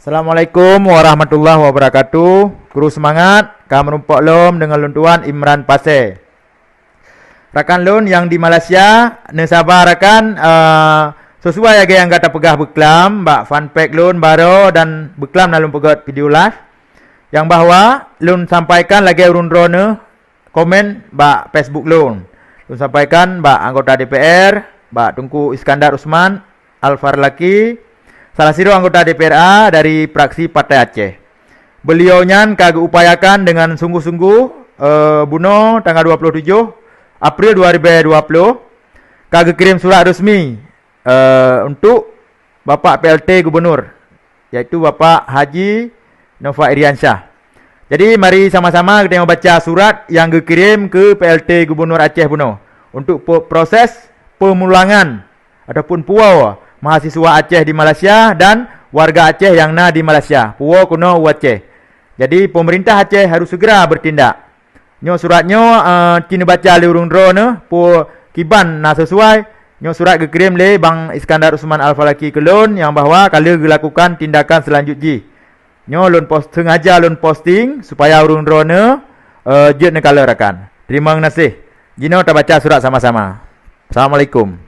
Assalamualaikum warahmatullahi wabarakatuh. Guru semangat, kamu menumpuk lom dengan luntuan Imran Pasir. Rakan lun yang di Malaysia, sabar rakan sesuai aja yang kata pegah beklam, mbak fun pack lun baru dan beklam dalam pegat video live. Yang bahwa lun sampaikan lagi urun drone komen mbak Facebook lun. Lun sampaikan mbak anggota DPR, mbak Tunku Iskandar Usman Al-Farlaki, salah satu anggota DPRA dari fraksi Partai Aceh. Beliau nyan kagak upayakan dengan sungguh-sungguh buno tanggal 27 April 2020 kagak kirim surat resmi untuk Bapak PLT Gubernur, yaitu Bapak Haji Nova Iriansyah. Jadi mari sama-sama kita baca surat yang dikirim ke PLT Gubernur Aceh Buno untuk proses pemulangan ataupun puau mahasiswa Aceh di Malaysia dan warga Aceh yang di Malaysia. Puau kuno Aceh. Jadi pemerintah Aceh harus segera bertindak. Nyo suratnyo kini baca le urung drone pu kiban sesuai. Nyo surat dikirim le Bang Iskandar Usman Al-Falaki kelon yang bahwa kalau dilakukan tindakan selanjutnya. Nyo lun post sengaja lun posting supaya urung drone jet negara rakan. Terima kasih. Jino kita baca surat sama-sama. Assalamualaikum.